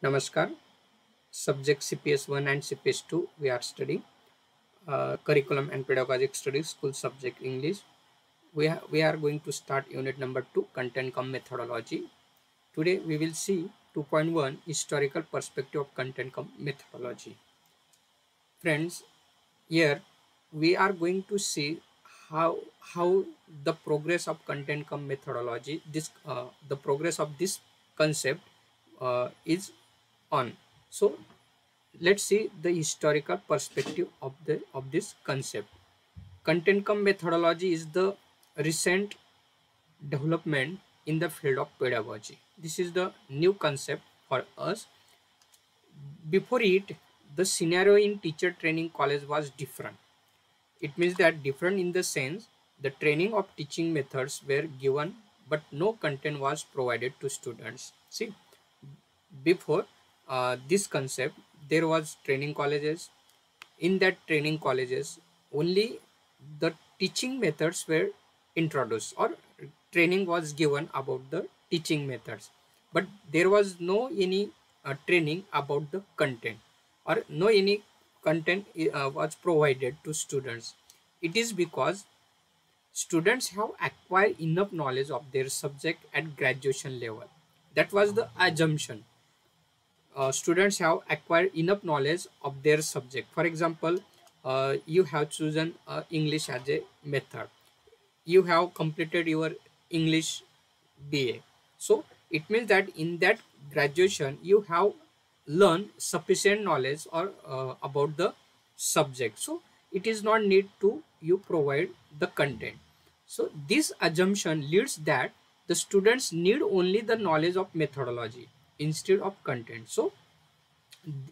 Namaskar. Subject CPS 1 and CPS 2 we are studying. Curriculum and Pedagogic Studies, School Subject English. We are going to start unit number 2, Content cum Methodology. Today we will see 2.1, Historical Perspective of Content cum Methodology. Friends, here we are going to see how the progress of content cum methodology, the progress of this concept is on. So let's see the historical perspective of this concept. Content cum methodology is the recent development in the field of pedagogy. This is the new concept for us. Before it, the scenario in teacher training college was different. It means that different in the sense the training of teaching methods were given but no content was provided to students. See, before this concept, there was training colleges. In that training colleges, only the teaching methods were introduced, or training was given about the teaching methods, but there was no any training about the content, or no any content was provided to students. It is because students have acquired enough knowledge of their subject at graduation level. That was the assumption. Students have acquired enough knowledge of their subject. For example, you have chosen English as a method. You have completed your English BA. So it means that in that graduation, you have learned sufficient knowledge or about the subject. So it is not need to you provide the content. So this assumption leads that the students need only the knowledge of methodology instead of content. So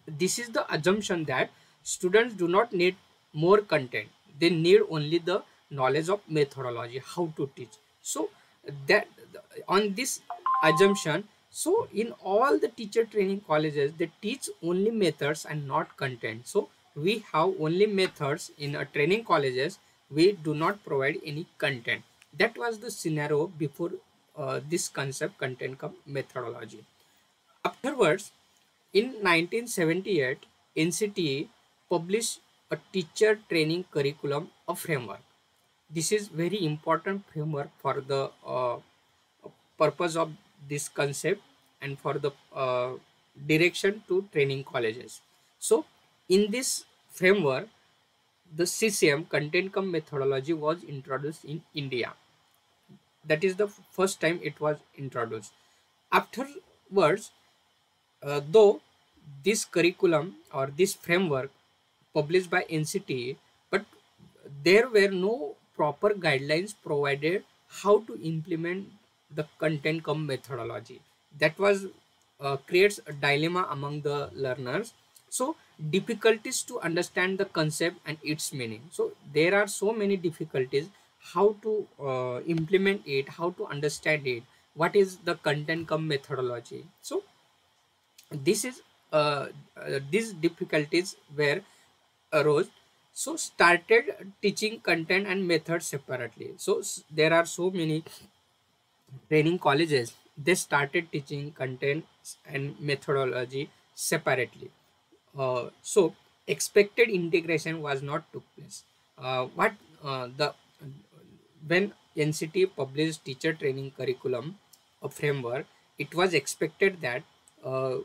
this is the assumption that students do not need more content, they need only the knowledge of methodology, how to teach. So that on this assumption, so in all the teacher training colleges, they teach only methods and not content. So we have only methods in a training colleges, we do not provide any content. That was the scenario before this concept content cum methodology. Afterwards, in 1978, NCTE published a teacher training curriculum, a framework. This is very important framework for the purpose of this concept and for the direction to training colleges. So in this framework, the CCM, content cum methodology, was introduced in India. That is the first time it was introduced. Afterwards, though this curriculum or this framework published by NCTE, but there were no proper guidelines provided how to implement the content cum methodology. That was creates a dilemma among the learners. So difficulties to understand the concept and its meaning. So there are so many difficulties how to implement it, how to understand it, what is the content cum methodology. So this is these difficulties were arose. So started teaching content and methods separately. So there are so many training colleges, they started teaching content and methodology separately. So expected integration was not took place. What the When NCT published teacher training curriculum, a framework, it was expected that uh,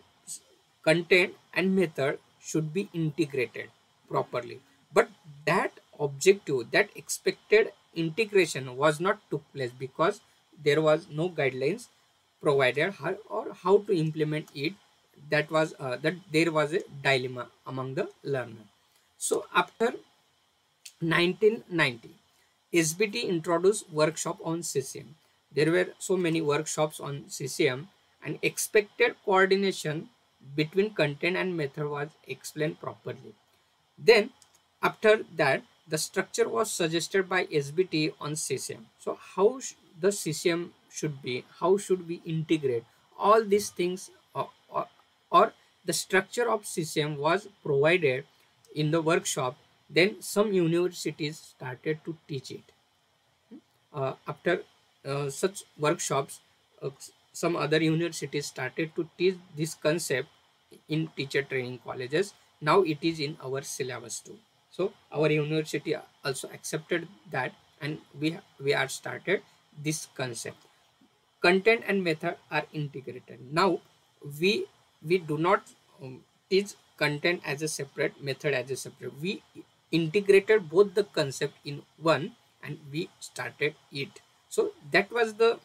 content and method should be integrated properly. But that objective, that expected integration was not took place because there was no guidelines provided how to implement it. That was that there was a dilemma among the learner. So after 1990, SBT introduced workshop on CCM. There were so many workshops on CCM, and expected coordination between content and method was explained properly. Then after that, the structure was suggested by SBT on CCM. So how the CCM should be, how should we integrate all these things, or the structure of CCM was provided in the workshop. Then some universities started to teach it. After such workshops, some other universities started to teach this concept in teacher training colleges. Now it is in our syllabus too. So our university also accepted that, and we are started this concept. Content and method are integrated. Now we we do not teach content as a separate, method as a separate. We integrated both the concept in one, and we started it. So that was the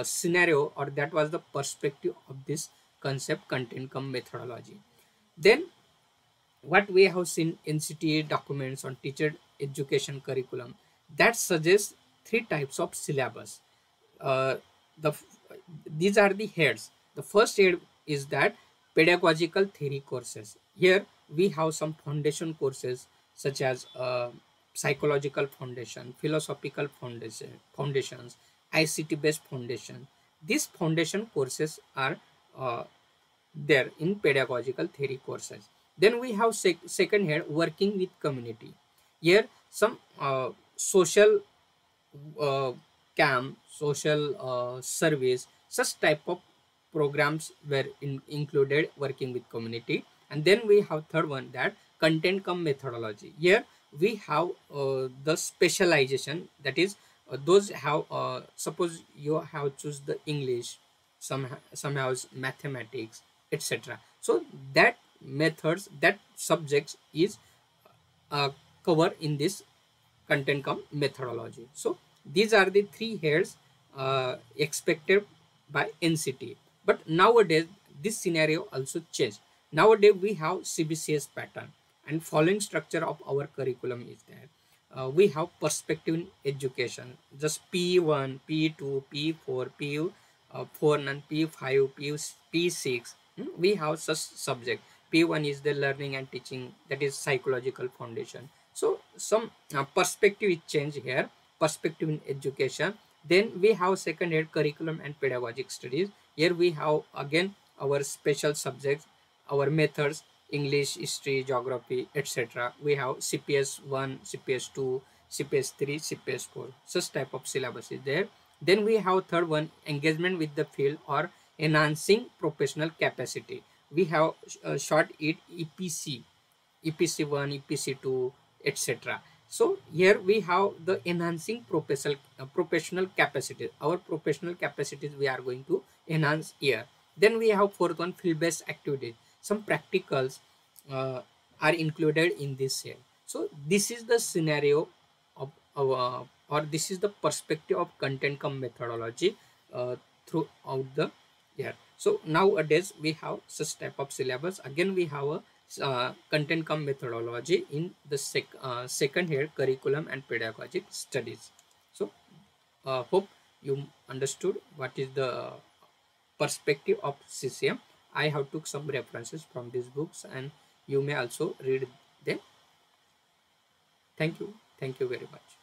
scenario, or that was the perspective of this concept, content come methodology. Then what we have seen NCTA documents on teacher education curriculum, that suggests three types of syllabus. uh, the these are the heads. The first head is that pedagogical theory courses. Here we have some foundation courses such as psychological foundation, philosophical foundations, ICT based foundation. These foundation courses are uh, there in pedagogical theory courses. Then we have second head, working with community. Here some social uh, camp, social service, such type of programs were included, working with community. And then we have third one, that content come methodology. Here we have the specialization, that is those have suppose you have choose the English, some has mathematics, etc. So that methods, that subjects is uh, covered in this content come methodology. So these are the three heads expected by NCT. But nowadays this scenario also changed. Nowadays we have CBCS pattern, and following structure of our curriculum is that we have perspective in education, just P1, P2, P4, P4 and P5, P6. We have such subject. P1 is the learning and teaching, that is psychological foundation. So some perspective is changed here, perspective in education. Then we have second head, curriculum and pedagogic studies. Here we have again our special subjects, our methods, English, history, geography, etc. We have CPS 1, CPS 2, CPS 3, CPS 4. Such type of syllabus is there. Then we have third one, engagement with the field or enhancing professional capacity. We have short it EPC, EPC1, EPC2, etc. So here we have the enhancing professional capacity. Our professional capacities we are going to enhance here. Then we have fourth one, field-based activities. Some practicals uh, are included in this here. So this is the scenario or this is the perspective of content come methodology throughout the year. So nowadays we have such type of syllabus. Again we have a content come methodology in the second head, curriculum and pedagogic studies. So hope you understood what is the perspective of CCM. I have took some references from these books, and you may also read them. Thank you very much.